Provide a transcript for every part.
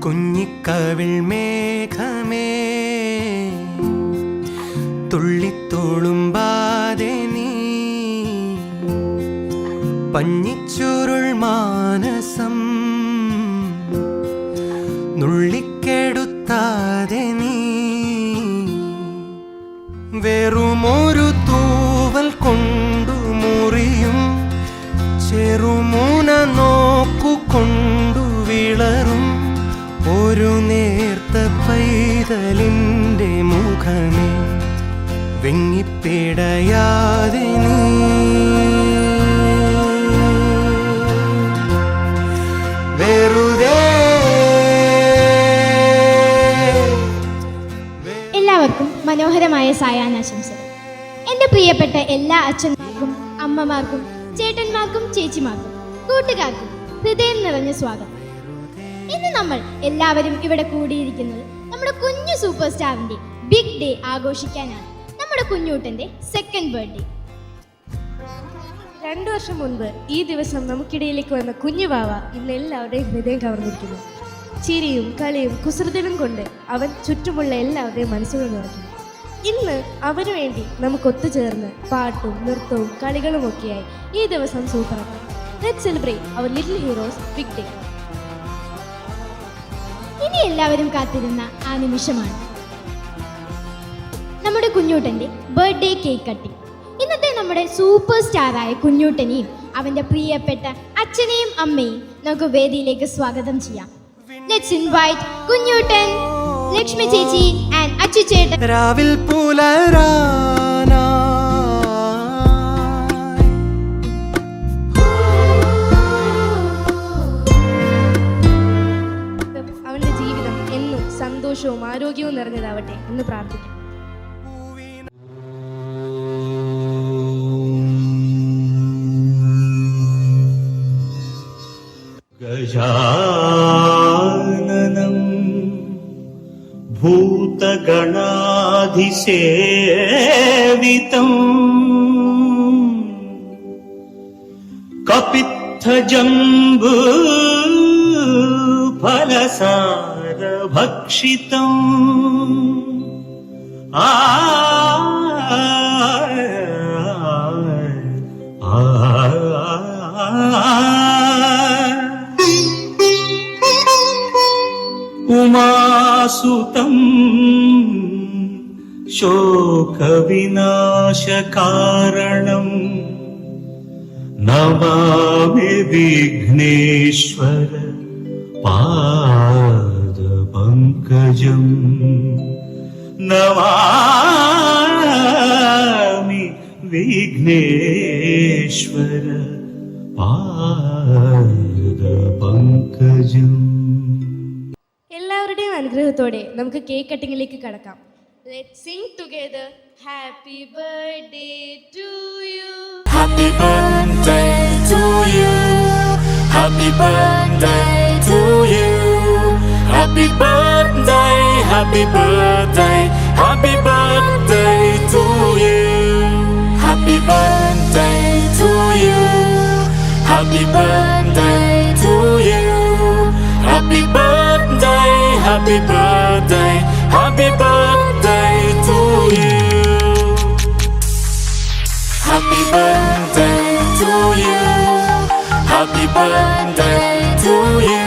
കുഞ്ഞിക്കവിൾ മേഘമേ തുള്ളിത്തുളുമ്പാതെ നീ പഞ്ഞിച്ചുരുൾ മാനസം നുള്ളിക്കെടുത്താതെ നീ വെറുമൊരു തൂവൽ കൊണ്ടു മുറിയും ചെറുമൂന നോക്കുകൊണ്ടു വിളറും ഒരു നേർത്ത പൈതലിൻ്റെ മുഖമേ വെങ്ങിപ്പിടയാതെ നീ വെറുതെ. എല്ലാവർക്കും മനോഹരമായ സായാഹ്നാശംസകൾ. എൻ്റെ പ്രിയപ്പെട്ട എല്ലാ അച്ഛന്മാർക്കും അമ്മമാർക്കും ചേട്ടന്മാർക്കും ചേച്ചിമാർക്കും കൂട്ടുകാർക്കും ഹൃദയം നിറഞ്ഞ സ്വാഗതം. ഇന്ന് നമ്മൾ എല്ലാവരും ഇവിടെ കൂടിയിരിക്കുന്നത് നമ്മുടെ കുഞ്ഞു സൂപ്പർ സ്റ്റാറിൻ്റെ ബിഗ് ഡേ ആഘോഷിക്കാനാണ്. നമ്മുടെ കുഞ്ഞൂട്ടൻ്റെ സെക്കൻഡ് ബർത്ത്ഡേ. 2 വർഷം മുൻപ് ഈ ദിവസം നമുക്കിടയിലേക്ക് വന്ന കുഞ്ഞു വാവ ഇന്ന് എല്ലാവരുടെയും ഹൃദയം കവർന്നിരിക്കുന്നു. ചിരിയും കളിയും കുസൃതനും കൊണ്ട് അവൻ ചുറ്റുമുള്ള എല്ലാവരുടെയും മനസ്സുകൾ നിറയ്ക്കുന്നു. ഇന്ന് അവന് വേണ്ടി നമുക്ക് ഒത്തുചേർന്ന് പാട്ടും നൃത്തവും കളികളും ഒക്കെയായി ഈ ദിവസം സൂപ്പറാക്കാം. Let's celebrate our little heroes big day. ഇനി എല്ലാവരും കാത്തിരുന്ന ആ നിമിഷമാണ് നമ്മുടെ കുഞ്ഞൂട്ടൻ്റെ ബർത്ത്ഡേ കേക്ക് കട്ടിംഗ്. ഇന്നത്തെ നമ്മുടെ സൂപ്പർ സ്റ്റാറായ കുഞ്ഞൂട്ടനെയും അവൻ്റെ പ്രിയപ്പെട്ട അച്ഛനെയും അമ്മയും നമുക്ക് വേദിയിലേക്ക് സ്വാഗതം ചെയ്യാം. ലെറ്റ്സ് ഇൻവൈറ്റ് കുഞ്ഞൂട്ടൻ, ലക്ഷ്മി ചേച്ചി ആൻഡ് അച്ചു ചേട്ടൻ. രാവിൽ പുലരാനാ അവൻ്റെ ജീവിതം എന്നും സന്തോഷവും ആരോഗ്യവും നിറഞ്ഞതാവട്ടെ എന്ന് പ്രാർത്ഥിക്കും. ഗജാനനം ഭൂതഗണാധിസേവിതം കപിത്ഥജംബൂ ഫലസാരഭക്ഷിതം ഉമാസുതം ശോകവിനാശകാരണം നമാമി വിഘ്നേശ്വര പാദപങ്കജം നമാമി വിഘ്നേശ്വര പാദപങ്കജം. എല്ലാവരുടെയും അനുഗ്രഹത്തോടെ നമുക്ക് കേക്ക് കട്ടിങ്ങിലേക്ക് കടക്കാം. Let's sing together. Happy birthday to you. Happy birthday to you. Happy birthday to you. Happy birthday, happy birthday, happy birthday to you. Happy birthday to you. Happy birthday to you. Happy birthday, happy birthday, happy birthday to you. Happy birthday to you. Happy birthday to you.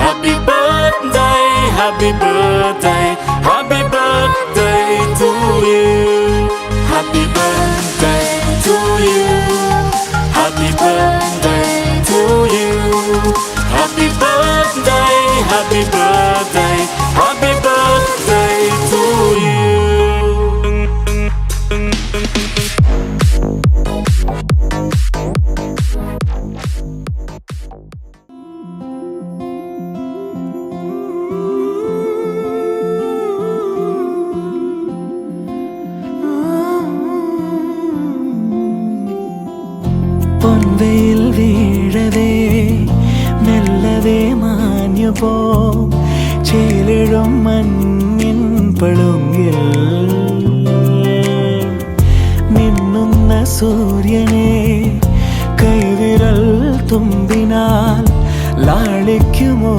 Happy birthday, happy birthday, happy birthday to you. Happy birthday to you. Happy birthday to you. Happy birthday, happy birthday, happy birthday to you. പൊൻവെയിൽ വീഴവേ മെല്ലവേ മാഞ്ഞുപോ ചേലിഴും മഞ്ഞിൻ പളുങ്കിൽ മിന്നുന്ന സൂര്യനെ കൈവിരൽ തുമ്പിനാൽ ലാളിക്കുമോ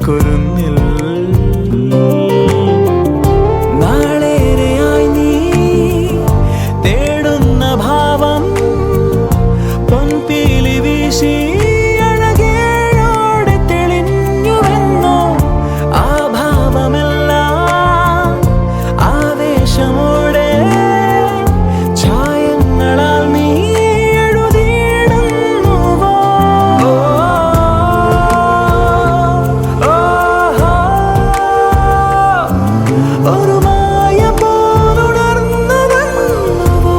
കുരുന്നിൽ നാളേറെയായി നീ തേടുന്ന ഭാവം പൊൻപീലി വീശി അഴകേഴോടെ തെളിഞ്ഞുവെന്നോ ആ ഭാവമെല്ലാം ആവേശമോടെ ഛായങ്ങളാൽ നീ എഴുതിയിടുന്നുവോ ഒരു മായ പോലുണർന്നതെന്നുവോ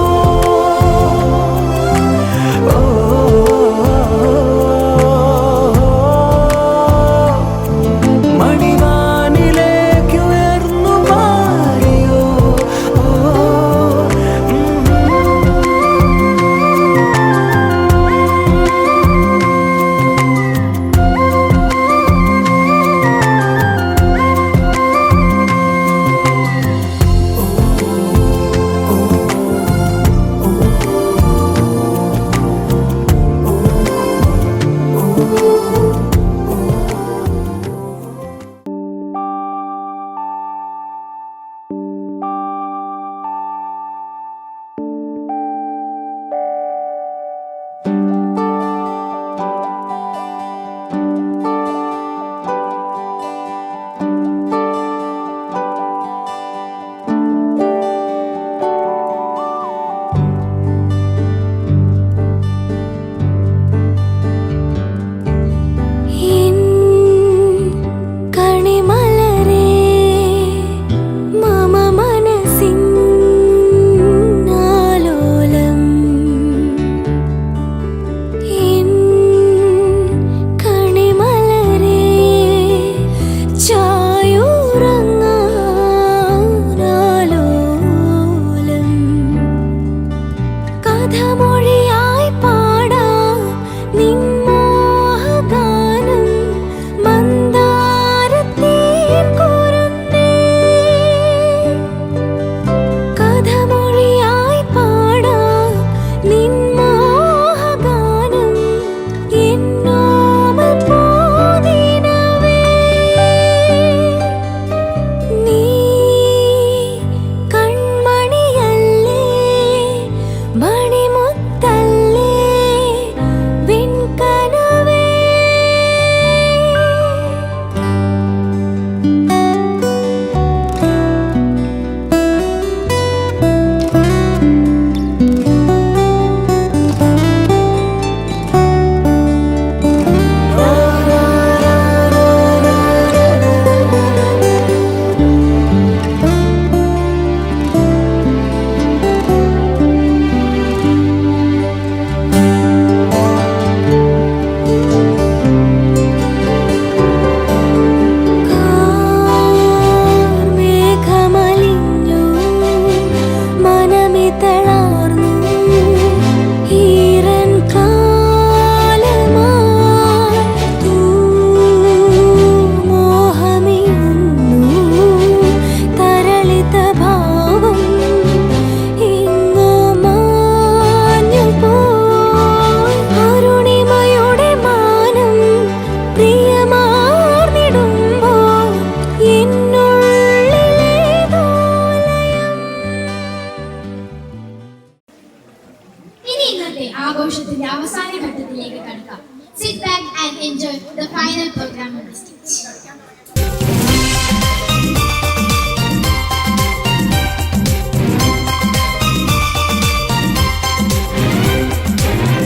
മണിവാനിലേക്കുയർന്നു മാറിയോ കഥമൊഴിയായി പാടാം നിൻ മോഹഗാനം മന്ദാരത്തേൻ കുരുന്നേ കഥമൊഴിയായി പാടാം നിൻ മോഹഗാനം എന്നോമൽ പൂനിനവേ നീ കൺമണിയല്ലേ മണിമുത്തല്ലേ വെൺകനവേ മേഘമലിഞ്ഞു മനമിതളാർന്നു ഈറൻ കാലമായി തൂ മോഹമിയുന്നു തരളിത ഭാവം ഇങ്ങോ മാഞ്ഞു പോയി അരുണിമയുടെ മാനം പ്രിയമാർന്നിടുമ്പോൾ എന്നുള്ളിലേതോ ലയം. ഇനി ഇന്നത്തെ ആഘോഷത്തിന്റെ അവസാന ഘട്ടത്തിലേക്ക് കടക്കാം. Sit back and enjoy the final program on the stage.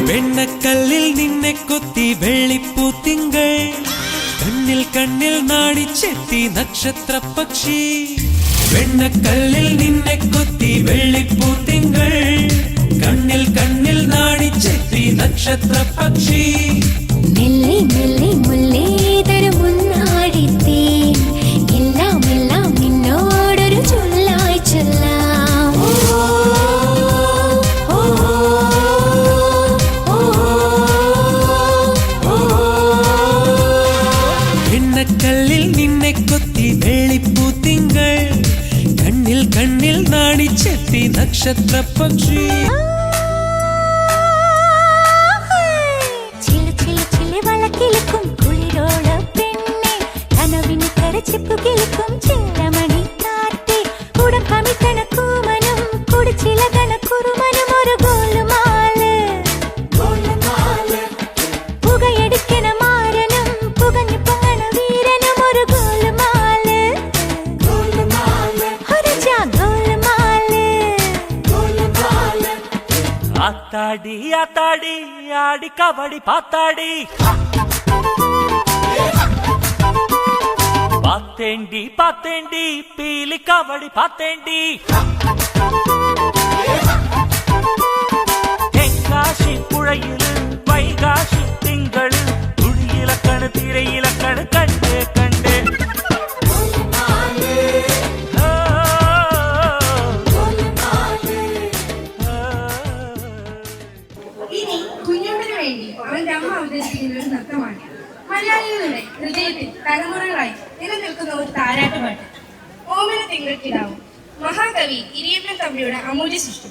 വെണ്ണക്കല്ലിൽ നിന്നെ കൊത്തി വെള്ളിപ്പൂത്തിങ്കൾ കണ്ണിൽ കണ്ണിൽ നാടിച്ചെത്തി നക്ഷത്ര പക്ഷി വെണ്ണക്കല്ലിൽ നിന്നെ കൊത്തി വെള്ളിപ്പൂത്തിങ്കൾ കണ്ണിൽ കണ്ണിൽ നാടിച്ചെത്തി നക്ഷത്ര പക്ഷി മെല്ലെ മെല്ലെ മുല്ലേതൊരു മുന്നാടിത്തീൻ എല്ലാം എല്ലാം നിന്നോടൊരു ചൊല്ലായി ചൊല്ലാം വെണ്ണക്കല്ലിൽ നിന്നെ കൊത്തി വെള്ളിപ്പൂത്തിങ്കൾ കണ്ണിൽ കണ്ണിൽ നാടിച്ചെത്തി നക്ഷത്ര പക്ഷി ചില ചില ചില വളക്കിലക്കും കുളിരോള പെണ്ണെ ஆத்தாடி ஆத்தாடி ஆடி கபடி பாத்தாடி பாத்தேண்டி பாத்தேண்டி பீலி கபடி பாத்தேண்டி தென்காசி புழையிலு வைகாசி திங்களு துணியிலக்கணு திரையிலக்கணு கண்டு கண்டு ഇനി കുഞ്ഞുണ്ണിന് വേണ്ടി അവന്റെ അമ്മ അവതരിപ്പിക്കുന്ന ഒരു നൃത്തമാണ് മലയാളികളുടെ ഹൃദയത്തിൽ തലമുറകളായി നിലനിൽക്കുന്ന ഒരു താരാട്ടുപാട്ട്. ഓമന തിങ്കൾക്കിടാവും മഹാകവി ഇരിയപ്പൻ തമ്പിയുടെ അമൂല്യ സൃഷ്ടി.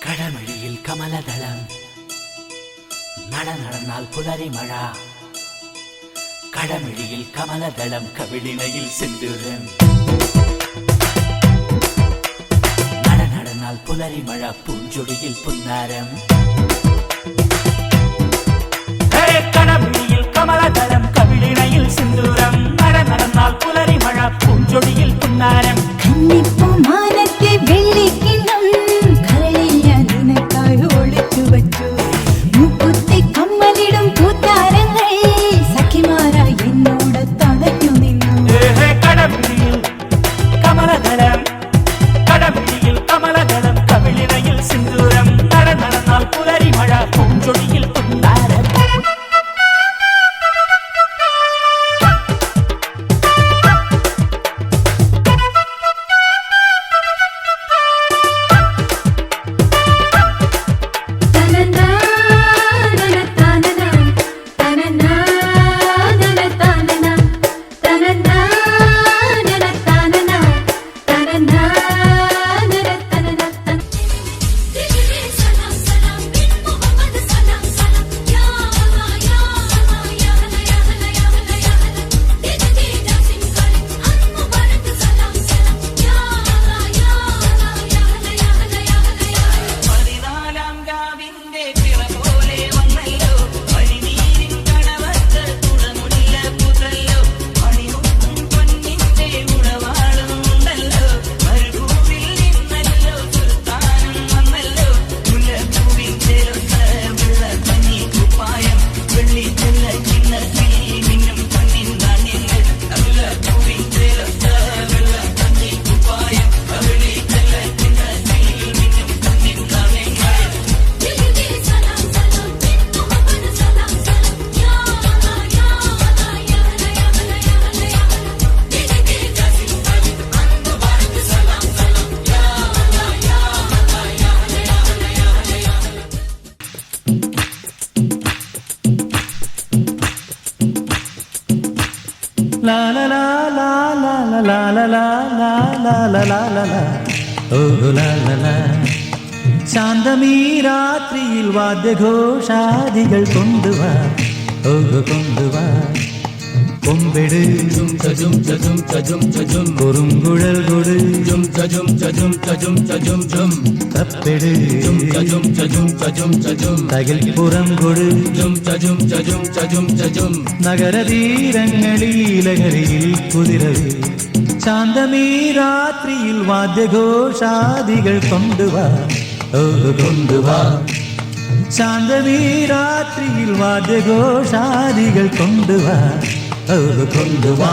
കടമഴിയിൽ കമലദളം നടന്നാൽ പുലരിമഴ കടമഴിയിൽ കമലദളം കവിളിണയിൽ സിന്ദൂരം നടന്നാൽ പുലരിമഴ പൂഞ്ചൊടിയിൽ പുന്നാരം കടമഴിയിൽ കമലദളം കവിളിണയിൽ സിന്ദൂരം നടന്നാൽ പുലരിമഴ പൂഞ്ചൊടിയിൽ പുന്നാരം മാനത്തെ വെള്ളിക്കിണ്ണം കരളില്ല നിനക്കായി ഒളിച്ചു വച്ചു മൂക്കുത്തി കമ്മലിടും കൂത്താരങ്ങൾ സഖിമാരായി എന്നോട് തടഞ്ഞു നിന്നു കടമഴിയിൽ കമലദളം കവിളിണയിൽ സിന്ദൂരം നടന്നാൽ പുലരിമഴ പൂഞ്ചൊടിയിൽ പുന്നാരം La la la la la la la la la la la la la la oh la la la ശാന്തമീ രാത്രിയിൽ വാദ്യഘോഷാദികൾ കൊണ്ടുവാ കൊണ്ടുവാ കൊമ്പെട് കുറുങ്കുഴൽ കൊട് തപ്പെട് തകിൽപ്പുറം കൊട് നഗരതീരങ്ങളിൽ ലഹരിയിൽ കുതിരവേ ശാന്തമീ രാത്രിയിൽ വാദ്യഘോഷാദികൾ കൊണ്ടുവാ കൊണ്ടുവാ ശാന്തമീ രാത്രിയിൽ വാദ്യഘോഷാദികൾ കൊണ്ടുവാ കൊണ്ടുവാ